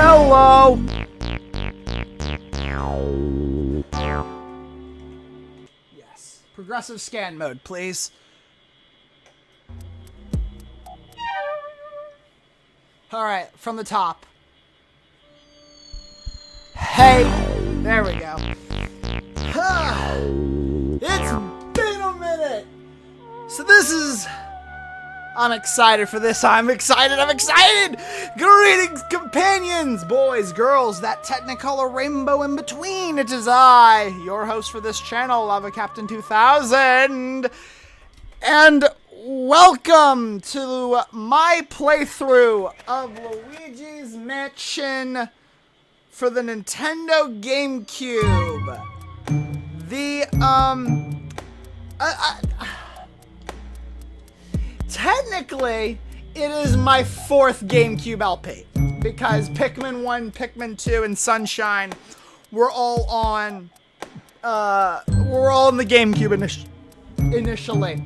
Hello! Yes. Progressive scan mode, please. Alright, from the top. Hey! There we go. It's been a minute! So this is... I'm excited for this. I'm excited. Greetings, companions, boys, girls, that technicolor rainbow in between. It is I, your host for this channel, Lava Captain 2000. And welcome to my playthrough of Luigi's Mansion for the Nintendo GameCube. Technically, it is my fourth GameCube LP because Pikmin 1, Pikmin 2, and Sunshine were all on in the GameCube initially.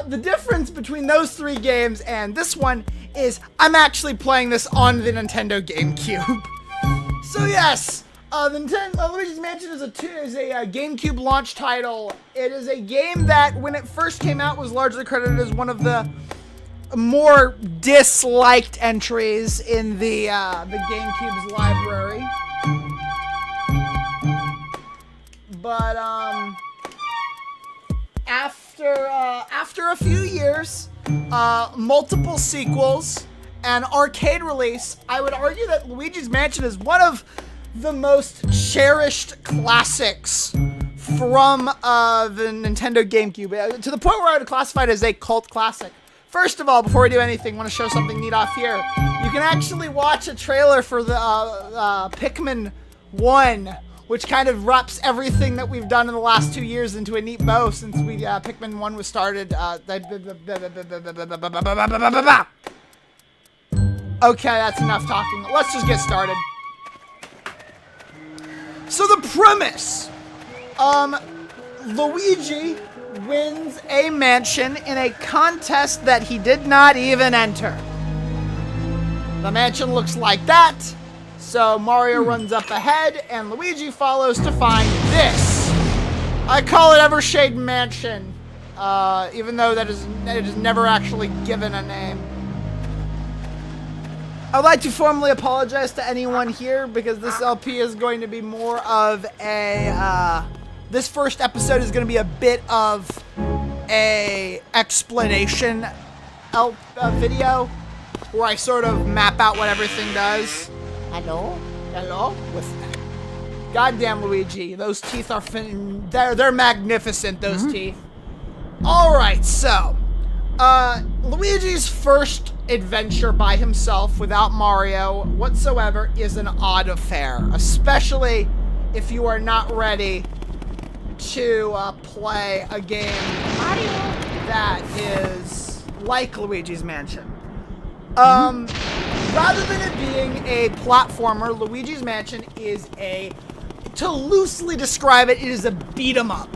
The difference between those three games and this one is I'm actually playing this on the Nintendo GameCube. So yes, Luigi's Mansion is a GameCube launch title. It is a game that, when it first came out, was largely credited as one of the more disliked entries in the GameCube's library. But after a few years, multiple sequels, and arcade release, I would argue that Luigi's Mansion is one of the most cherished classics from the Nintendo GameCube, to the point where I would classify it as a cult classic. First of all, before we do anything, I want to show something neat off here. You can actually watch a trailer for the Pikmin 1, which kind of wraps everything that we've done in the last 2 years into a neat bow since Pikmin 1 was started. Okay, that's enough talking. Let's just get started. So the premise, Luigi wins a mansion in a contest that he did not even enter. The mansion looks like that, so Mario runs up ahead and Luigi follows to find this. I call it Evershade Mansion, even though it is never actually given a name. I'd like to formally apologize to anyone here because this LP is going to be more of a, this first episode is going to be a bit of a explanation video where I sort of map out what everything does. Hello? With goddamn Luigi, those teeth are they're magnificent, those teeth. All right, so Luigi's first adventure by himself without Mario whatsoever is an odd affair, especially if you are not ready to play a game that is like Luigi's Mansion. Rather than it being a platformer, Luigi's Mansion is to loosely describe it, it is a beat 'em up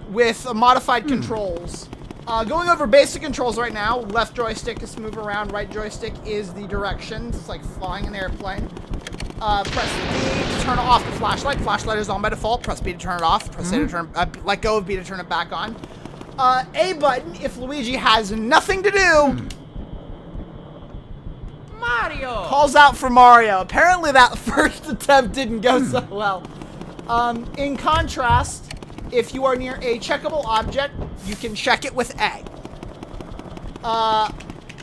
with modified controls. Going over basic controls right now, left joystick is to move around, right joystick is the directions. It's like flying an airplane. Press B to turn off the flashlight. Flashlight is on by default. Press B to turn it off. Press A to turn, let go of B to turn it back on. A button if Luigi has nothing to do. Mario! Calls out for Mario. Apparently that first attempt didn't go so well. In contrast, if you are near a checkable object, you can check it with A.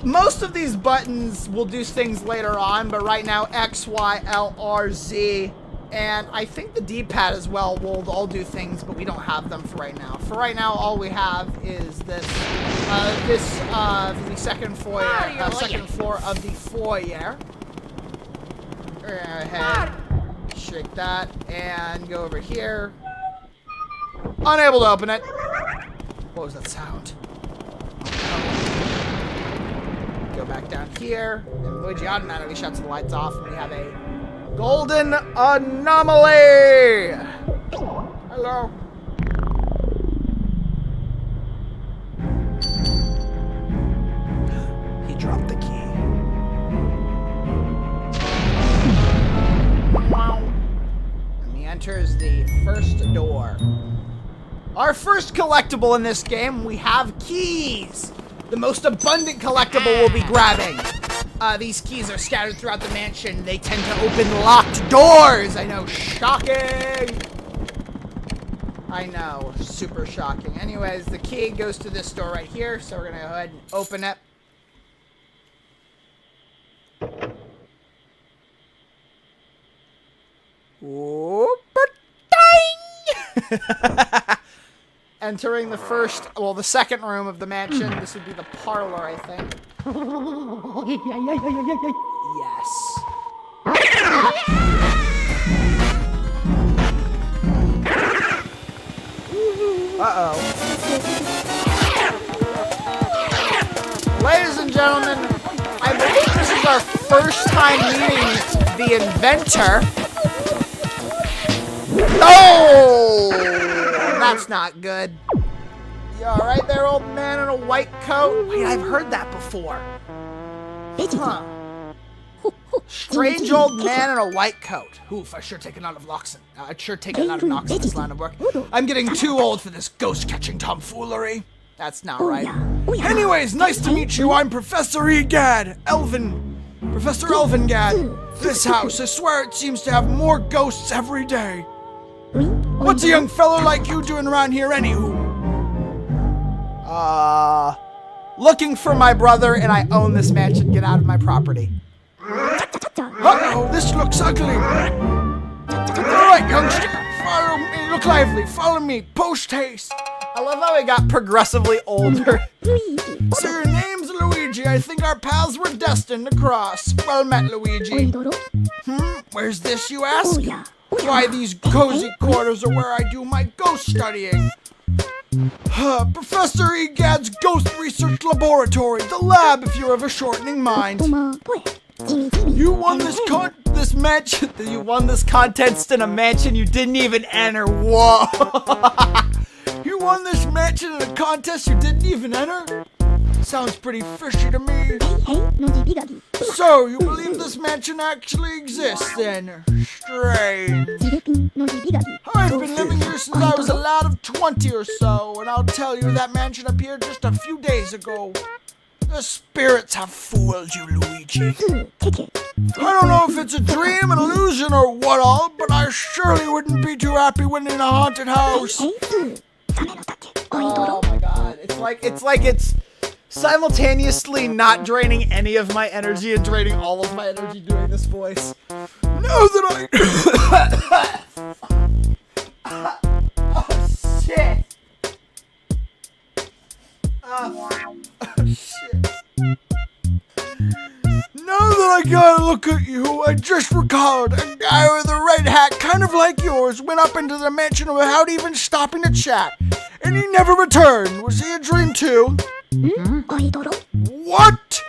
Most of these buttons will do things later on, but right now X, Y, L, R, Z, and I think the D-pad as well will all do things, but we don't have them for right now. For right now, all we have is the second foyer, second floor of the foyer. Ahead, shake that, and go over here. Unable to open it. What was that sound? Go back down here, and Luigi automatically shuts the lights off, and we have a golden anomaly! Hello. He dropped the key. enters the first door. Our first collectible in this game, we have keys. The most abundant collectible we'll be grabbing. These keys are scattered throughout the mansion. They tend to open locked doors. I know, shocking. I know, super shocking. Anyways, the key goes to this door right here, so we're gonna go ahead and open it. Entering the second room of the mansion. This would be the parlor, I think. Yes. Uh-oh. Ladies and gentlemen, I believe this is our first time meeting the inventor. Oh! That's not good. You alright there, old man in a white coat? Wait, I've heard that before. Huh. Strange old man in a white coat. Oof, I sure take a lot of knocks. I'd sure take a lot of knocks in this line of work. I'm getting too old for this ghost-catching tomfoolery. That's not right. Anyways, nice to meet you. I'm Professor Egad. Professor Elvingad. This house, I swear it seems to have more ghosts every day. What's a young fellow like you doing around here anywho? Looking for my brother, and I own this mansion. Get out of my property. Uh-oh, this looks ugly. Alright, youngster, follow me. Look lively. Follow me. Post haste. I love how he got progressively older. So your name's Luigi. I think our paths were destined to cross. Well met, Luigi. Where's this, you ask? Why, these cozy quarters are where I do my ghost studying. Professor Egad's Ghost Research Laboratory, the lab if you're of a shortening mind. You won this mansion. You won this contest in a mansion you didn't even enter. Whoa! You won this mansion in a contest you didn't even enter? Sounds pretty fishy to me. So, you believe this mansion actually exists then? Strange. I've been living here since I was a lad of 20 or so, and I'll tell you that mansion appeared just a few days ago. The spirits have fooled you, Luigi. I don't know if it's a dream, an illusion, or what all, but I surely wouldn't be too happy when in a haunted house. Oh my god, it's like it's simultaneously not draining any of my energy and draining all of my energy doing this voice. Now that oh shit. Oh shit. Now that I gotta look at you, I just recalled a guy with a red hat, kind of like yours, went up into the mansion without even stopping to chat, and he never returned. Was he a dream too? What?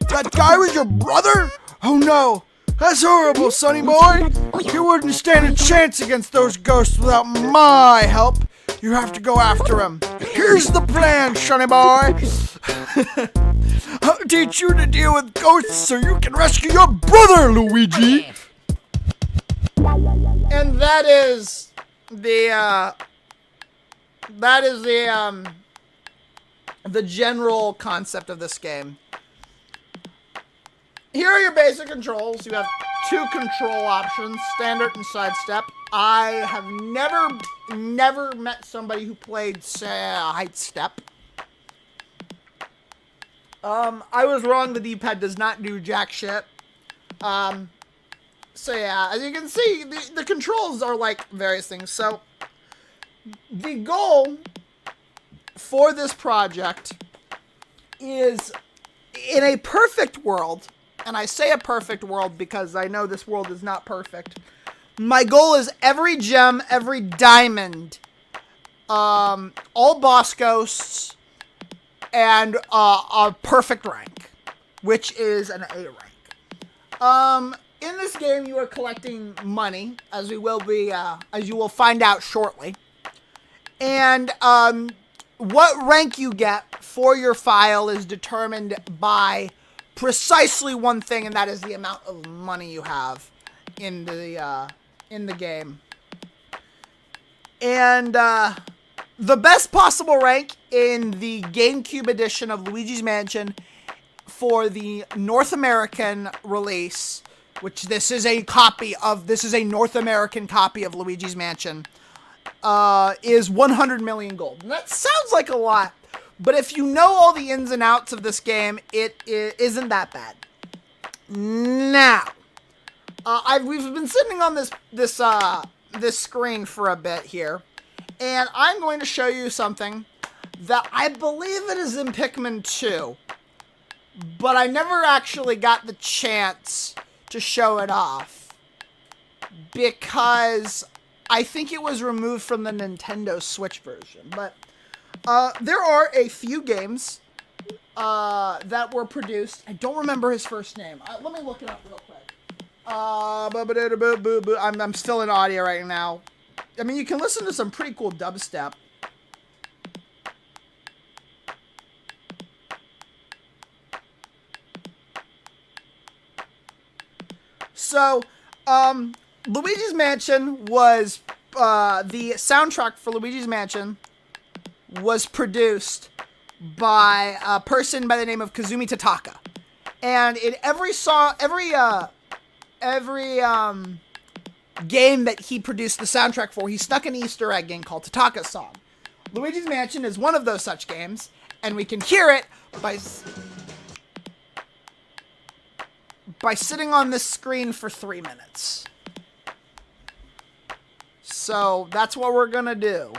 That guy was your brother? Oh no, that's horrible, sonny boy. You wouldn't stand a chance against those ghosts without my help. You have to go after him. Here's the plan, sonny boy. I'll teach you to deal with ghosts so you can rescue your brother, Luigi. And that is the general concept of this game. Here are your basic controls. You have two control options, standard and sidestep. I have never met somebody who played sidestep. I was wrong, the D-pad does not do jack shit. So yeah, as you can see, the controls are like various things. So, the goal for this project is, in a perfect world, and I say a perfect world because I know this world is not perfect, my goal is every gem, every diamond, all boss ghosts, and a perfect rank, which is an A rank. In this game, you are collecting money, as you will find out shortly. And what rank you get for your file is determined by precisely one thing, and that is the amount of money you have in the game. And the best possible rank in the GameCube edition of Luigi's Mansion for the North American release, which this is a North American copy of Luigi's Mansion, is 100 million gold. And that sounds like a lot, but if you know all the ins and outs of this game, it isn't that bad. Now, we've been sitting on this screen for a bit here, and I'm going to show you something that I believe it is in Pikmin 2, but I never actually got the chance to show it off because I think it was removed from the Nintendo Switch version. But there are a few games that were produced. I don't remember his first name. Let me look it up real quick. I'm still in audio right now. I mean, you can listen to some pretty cool dubstep. So, Luigi's Mansion was, the soundtrack for Luigi's Mansion was produced by a person by the name of Kazumi Tataka. And in every game that he produced the soundtrack for, he stuck an Easter egg in called Tataka's Song. Luigi's Mansion is one of those such games, and we can hear it by sitting on this screen for 3 minutes. So that's what we're gonna do.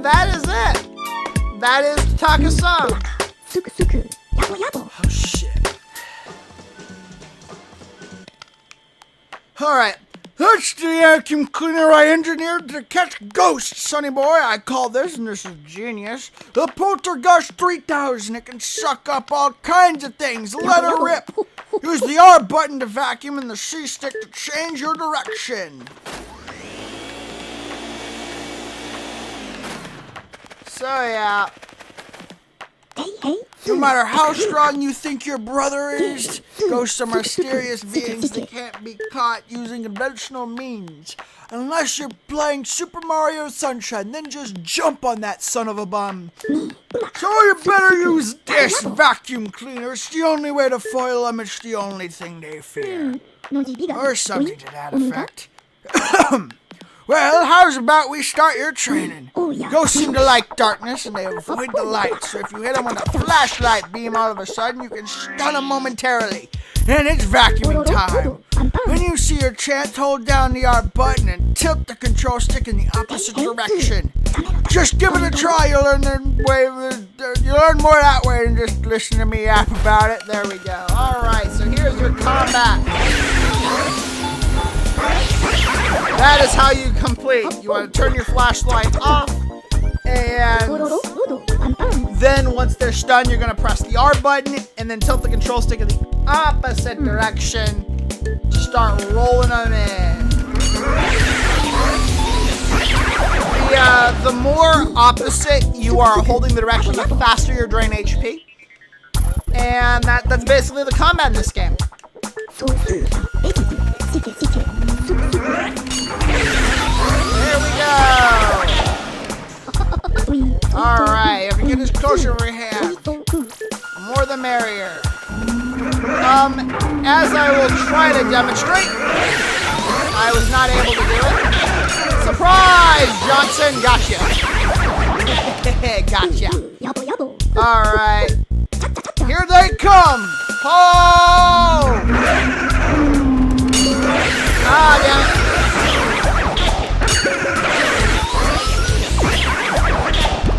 That is it. That is Tataka's song. Oh, shit. Alright. That's the vacuum cleaner I engineered to catch ghosts, sonny boy. I call this, and this is genius, the Poltergeist 3000. It can suck up all kinds of things. Let it rip. Use the R button to vacuum and the C stick to change your direction. So yeah, no matter how strong you think your brother is, ghosts are mysterious beings that can't be caught using conventional means. Unless you're playing Super Mario Sunshine, then just jump on that son of a bum. So you better use this vacuum cleaner. It's the only way to foil them. It's the only thing they fear. Or something to that effect. Well, how's about we start your training? Ghosts seem to like darkness and they avoid the light. So if you hit them with a flashlight beam all of a sudden, you can stun them momentarily. And it's vacuuming time. When you see your chance, hold down the R button and tilt the control stick in the opposite direction. Just give it a try. You'll learn more that way than just listen to me yap about it. There we go. All right, so here's your combat. That is how you complete. You want to turn your flashlight off, and then once they're stunned, you're going to press the R button and then tilt the control stick in the opposite direction to start rolling them in. The more opposite you are holding the direction, the faster you drain HP. And that's basically the combat in this game. There we go. Alright, if we get this closer over hand, more the merrier. As I will try to demonstrate, I was not able to do it. Surprise, Johnson, gotcha. Alright, here they come. Oh! Ah, damn it.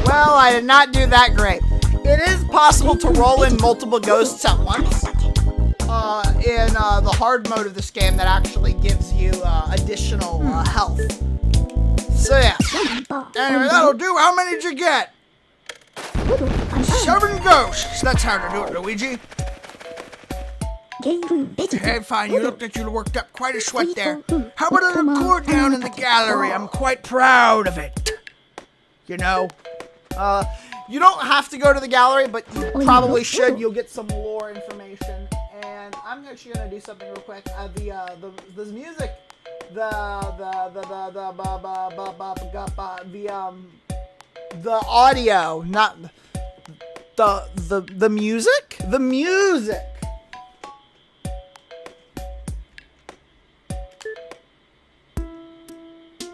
Well, I did not do that great. It is possible to roll in multiple ghosts at once. in the hard mode of this game that actually gives you additional health. So yeah. Anyway, that'll do. How many did you get? 7 ghosts. That's how to do it, Luigi. Hey, fine. You looked like you worked up quite a sweat there. How about a little tour down in the gallery? I'm quite proud of it. You know? You don't have to go to the gallery, but you probably should. You'll get some lore information. And I'm actually gonna do something real quick. This music, the audio, not the music, the music.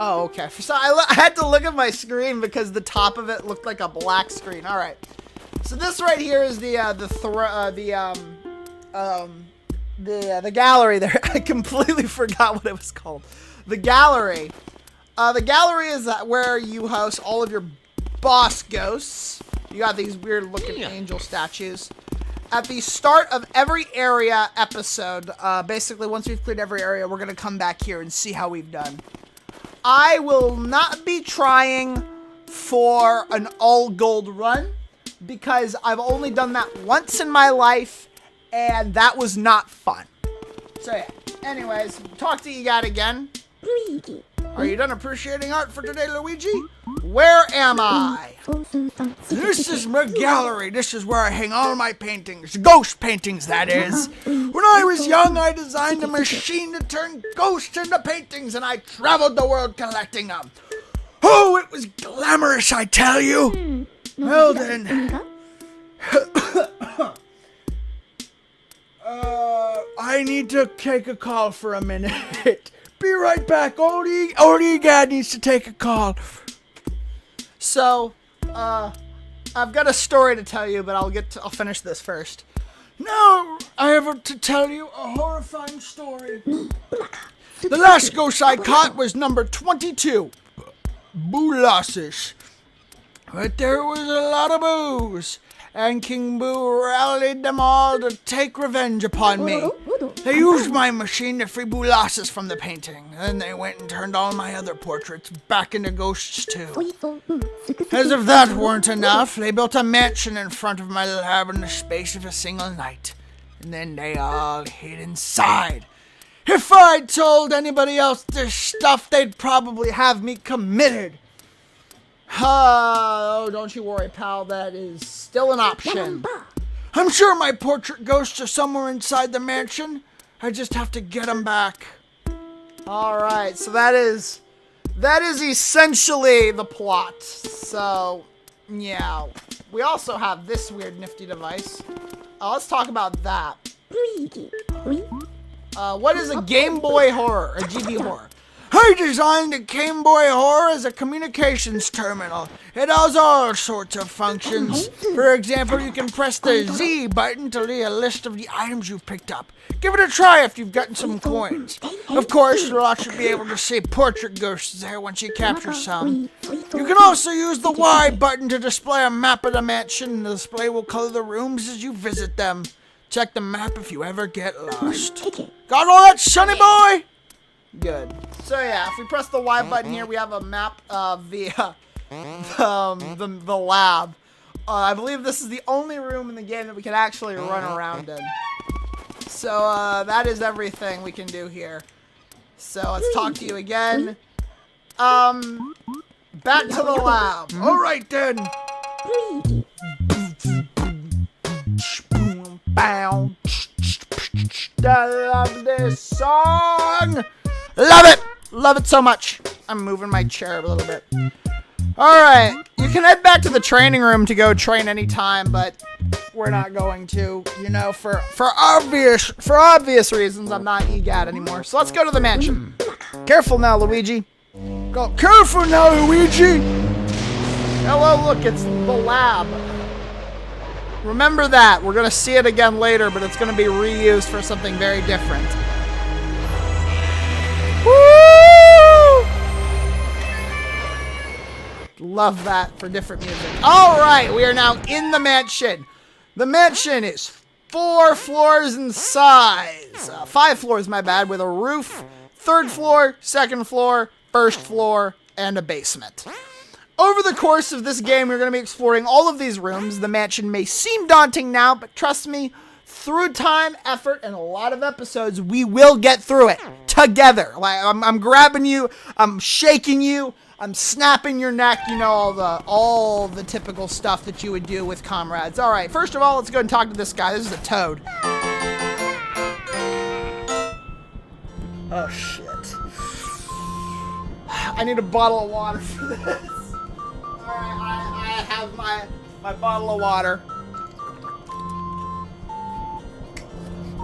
Oh, okay. So I had to look at my screen because the top of it looked like a black screen. All right. So this right here is the gallery there. I completely forgot what it was called. The gallery. The gallery is where you host all of your boss ghosts. You got these weird looking angel statues. At the start of every area episode, basically once we've cleared every area, we're going to come back here and see how we've done. I will not be trying for an all gold run because I've only done that once in my life and that was not fun. So yeah, anyways, talk to you guys again. Are you done appreciating art for today, Luigi? Where am I? This is my gallery. This is where I hang all my paintings. Ghost paintings, that is. When I was young, I designed a machine to turn ghosts into paintings, and I traveled the world collecting them. Oh, it was glamorous, I tell you. Well then. I need to take a call for a minute. Be right back. Oldie Gad needs to take a call. So, I've got a story to tell you, but I'll finish this first. Now, I have to tell you a horrifying story. The last ghost I caught was number 22. Boolosses. But there was a lot of booze, and King Boo rallied them all to take revenge upon me. They used my machine to free Boolosses from the painting. Then they went and turned all my other portraits back into ghosts too. As if that weren't enough, they built a mansion in front of my lab in the space of a single night. And then they all hid inside. If I'd told anybody else this stuff, they'd probably have me committed. Oh, don't you worry, pal. That is still an option. I'm sure my portrait ghosts are somewhere inside the mansion. I just have to get them back. Alright, so that is essentially the plot. So, yeah. We also have this weird nifty device. Let's talk about that. What is a Game Boy Horror? A GB Horror? I designed a Game Boy Horror as a communications terminal. It has all sorts of functions. For example, you can press the Z button to leave a list of the items you've picked up. Give it a try if you've gotten some coins. Of course, you'll also be able to see portrait ghosts there once you capture some. You can also use the Y button to display a map of the mansion. The display will color the rooms as you visit them. Check the map if you ever get lost. Got all that, sonny boy? Good. So yeah, if we press the Y button here, we have a map of the lab. I believe this is the only room in the game that we can actually run around in. So that is everything we can do here. So let's talk to you again. Back to the lab. All right then. I love this song. Love it! Love it so much. I'm moving my chair a little bit. Alright, you can head back to the training room to go train anytime, but we're not going to, you know, for obvious reasons. I'm not EGAD anymore. So let's go to the mansion. Careful now, Luigi. Go. Careful now, Luigi! Hello, look, it's the lab. Remember that. We're going to see it again later, but it's going to be reused for something very different. Woo! Love that for different music. All right, we are now in the mansion. The mansion is 4 floors in size. 5 floors, my bad, with a roof, 3rd floor, 2nd floor, 1st floor, and a basement. Over the course of this game, we're going to be exploring all of these rooms. The mansion may seem daunting now, but trust me, through time, effort, and a lot of episodes, we will get through it together. Like I'm grabbing you, I'm shaking you, I'm snapping your neck. You know, all the typical stuff that you would do with comrades. All right, first of all, let's go and talk to this guy. This is a toad. Oh shit! I need a bottle of water for this. All right, I have my bottle of water.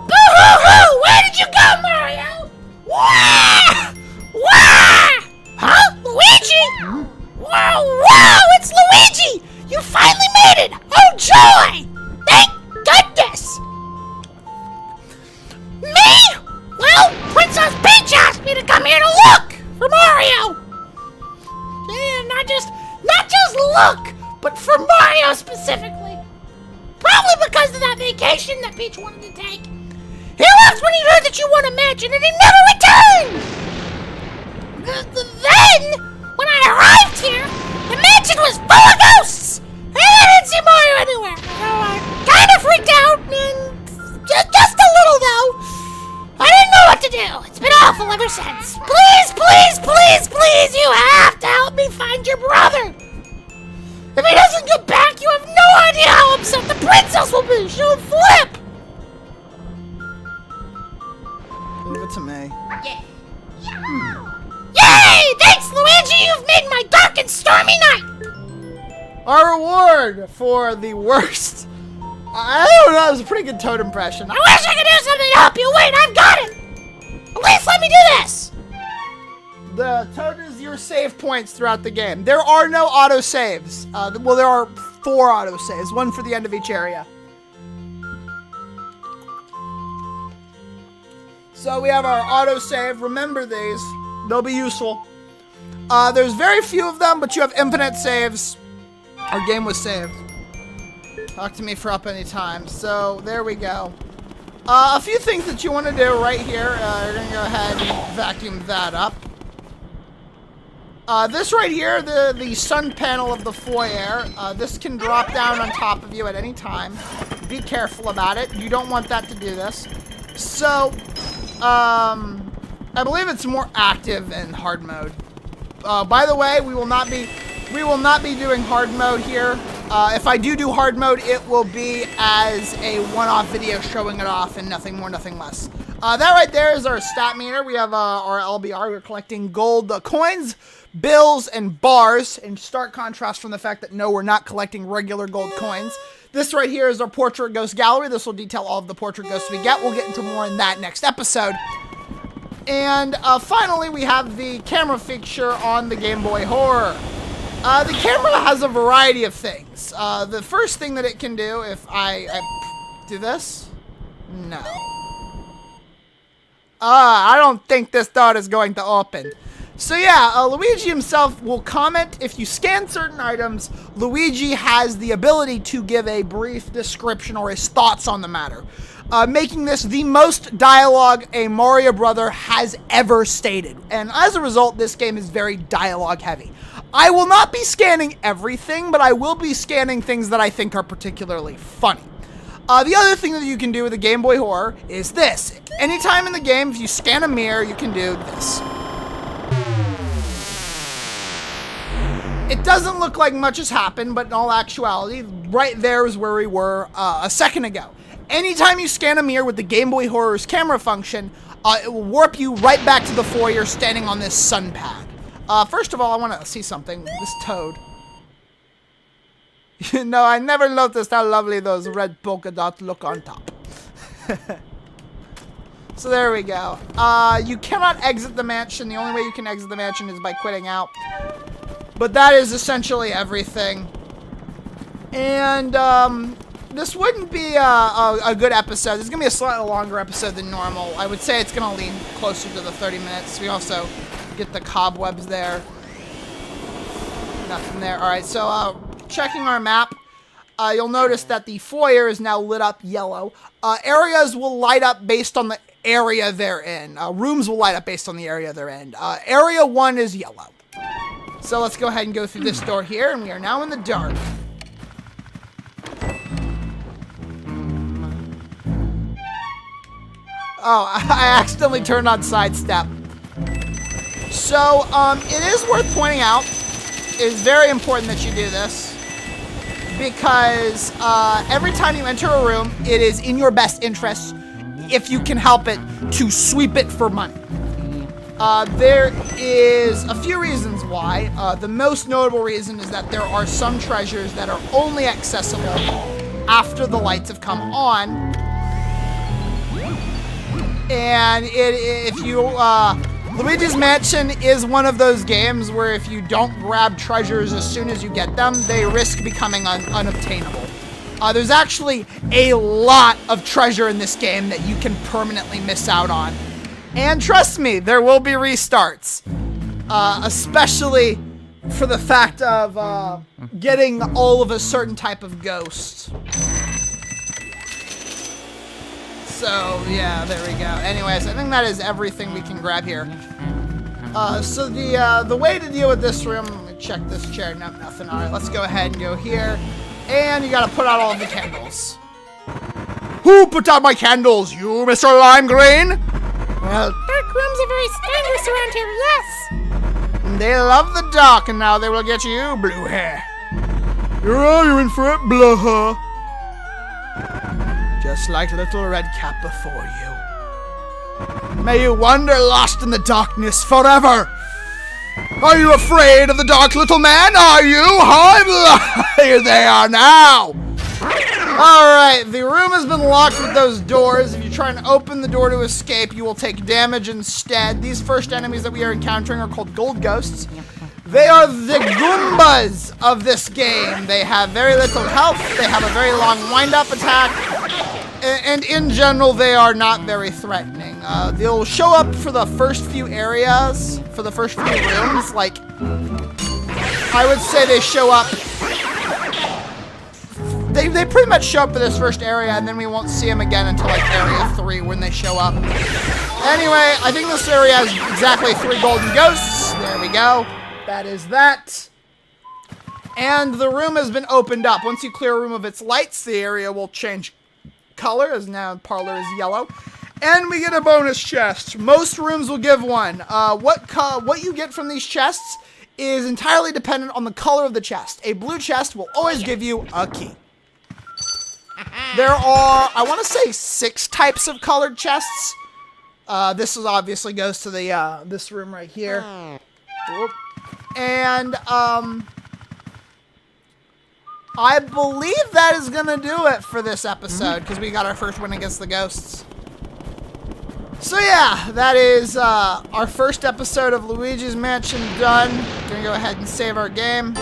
Boo-hoo-hoo! Where did you go, Mario? Wah! Wah! Huh? Luigi? Whoa, it's Luigi! You finally made it! Oh, joy! Thank goodness! Me? Well, Princess Peach asked me to come here to look for Mario! And not just look, but for Mario specifically. Probably because of that vacation that Peach wanted to take. He left when he heard that you won a mansion and he never returned! Then, when I arrived here, the mansion was full of ghosts! And I didn't see Mario anywhere. So I kind of freaked out, and just a little though. I didn't know what to do. It's been awful ever since. Please, please, please, please, you have to help me find your brother. If he doesn't get back, you have no idea how upset the princess will be. She'll flip. Leave it to me. Yeah. Yay! Thanks, Luigi! You've made my dark and stormy night! Our reward for the worst. I don't know, it was a pretty good toad impression. I wish I could do something to help you. Wait, I've got it! At least let me do this! The toad is your save points throughout the game. There are no auto saves. Well, there are 4 auto saves, one for the end of each area. So we have our auto save. Remember these. They'll be useful. There's very few of them, but you have infinite saves. Our game was saved. Talk to me for up any time. So there we go. A few things that you want to do right here. You're going to go ahead and vacuum that up. This right here, the sun panel of the foyer, this can drop down on top of you at any time. Be careful about it. You don't want that to do this. So, I believe it's more active in hard mode. By the way, we will not be doing hard mode here. If I do hard mode, it will be as a one-off video showing it off and nothing more, nothing less. That right there is our stat meter. We have our LBR. We're collecting gold coins, bills, and bars, in stark contrast from the fact that no, we're not collecting regular gold coins. This right here is our Portrait Ghost Gallery. This will detail all of the Portrait Ghosts we get. We'll get into more in that next episode. And finally, we have the camera feature on the Game Boy Horror. The camera has a variety of things. The first thing that it can do, if I do this, no. I don't think this door is going to open. So yeah, Luigi himself will comment. If you scan certain items, Luigi has the ability to give a brief description or his thoughts on the matter, making this the most dialogue a Mario brother has ever stated. And as a result, this game is very dialogue heavy. I will not be scanning everything, but I will be scanning things that I think are particularly funny. The other thing that you can do with the Game Boy Horror is this. Anytime in the game, if you scan a mirror, you can do this. It doesn't look like much has happened, but in all actuality, right there is where we were a second ago. Anytime you scan a mirror with the Game Boy Horror's camera function, it will warp you right back to the foyer standing on this sun pad. First of all, I want to see something. This toad. You know, I never noticed how lovely those red polka dots look on top. So there we go. You cannot exit the mansion. The only way you can exit the mansion is by quitting out. But that is essentially everything. And this wouldn't be a good episode. This is going to be a slightly longer episode than normal. I would say it's going to lean closer to the 30 minutes. We also get the cobwebs there. Nothing there. All right, so checking our map. you'll notice that the foyer is now lit up yellow. Areas will light up based on the area they're in. Rooms will light up based on the area they're in. Area 1 is yellow. So let's go ahead and go through this door here, and we are now in the dark. Oh, I accidentally turned on sidestep. So, it is worth pointing out, it is very important that you do this, because every time you enter a room, it is in your best interest, if you can help it, to sweep it for money. There is a few reasons why. The most notable reason is that there are some treasures that are only accessible after the lights have come on. And Luigi's Mansion is one of those games where if you don't grab treasures as soon as you get them, they risk becoming unobtainable. There's actually a lot of treasure in this game that you can permanently miss out on. And trust me, there will be restarts. Especially for the fact of getting all of a certain type of ghost. So, yeah, there we go. Anyways, I think that is everything we can grab here. So the way to deal with this room, let me check this chair, no, nothing. All right, let's go ahead and go here. And you gotta put out all of the candles. Who put out my candles? You, Mr. Lime Green? Well, Dark rooms are very dangerous around here, yes. they love the dark, and now they will get you, blue hair. You're in for it, blue hair. Just like little red cap before you. May you wander lost in the darkness forever. Are you afraid of the dark, little man? Are you? Here they are now. Alright, the room has been locked with those doors. If you try and open the door to escape, you will take damage instead. These first enemies that we are encountering are called gold ghosts. They are the Goombas of this game. They have very little health, they have a very long wind-up attack, and in general, they are not very threatening. They'll show up for the first few areas, for the first few rooms. Like, I would say they show up. They pretty much show up for this first area, and then we won't see them again until like area 3 when they show up. Anyway, I think this area has exactly 3 golden ghosts. There we go. That is that. And the room has been opened up. Once you clear a room of its lights, the area will change color, as now parlor is yellow. And we get a bonus chest. Most rooms will give one. What you get from these chests is entirely dependent on the color of the chest. A blue chest will always give you a key. There are, I want to say, 6 types of colored chests. This is obviously goes to the this room right here. Whoop. And I believe that is gonna do it for this episode, because we got our first win against the ghosts. So yeah, that is our first episode of Luigi's Mansion done. Gonna go ahead and save our game.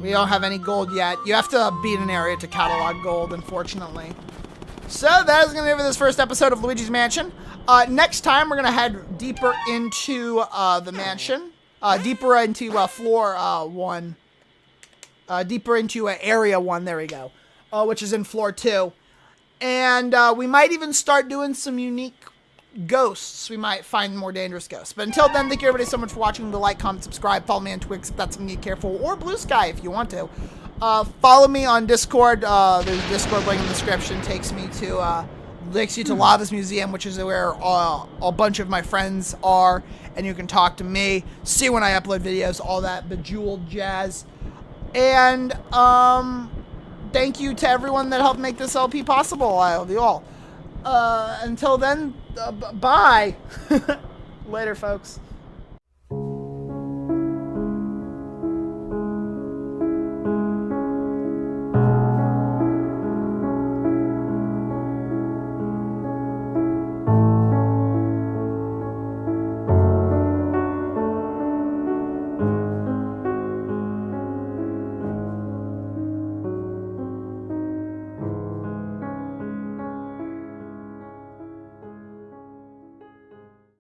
We don't have any gold yet. You have to beat an area to catalog gold, unfortunately. So that is gonna do it for this first episode of Luigi's Mansion. Next time, we're gonna head deeper into the mansion. Deeper into floor 1. Deeper into area 1, there we go. Which is in floor 2. And we might even start doing some unique ghosts. We might find more dangerous ghosts. But until then, thank you everybody so much for watching. Like, comment, subscribe, follow me on Twix if that's something you care for, or Blue Sky if you want to. Follow me on Discord. There's a Discord link in the description. Takes you to Lava's Museum, which is where a bunch of my friends are, and you can talk to me, see when I upload videos, all that bejeweled jazz. And thank you to everyone that helped make this LP possible. I love you all. Until then, bye. Later, folks.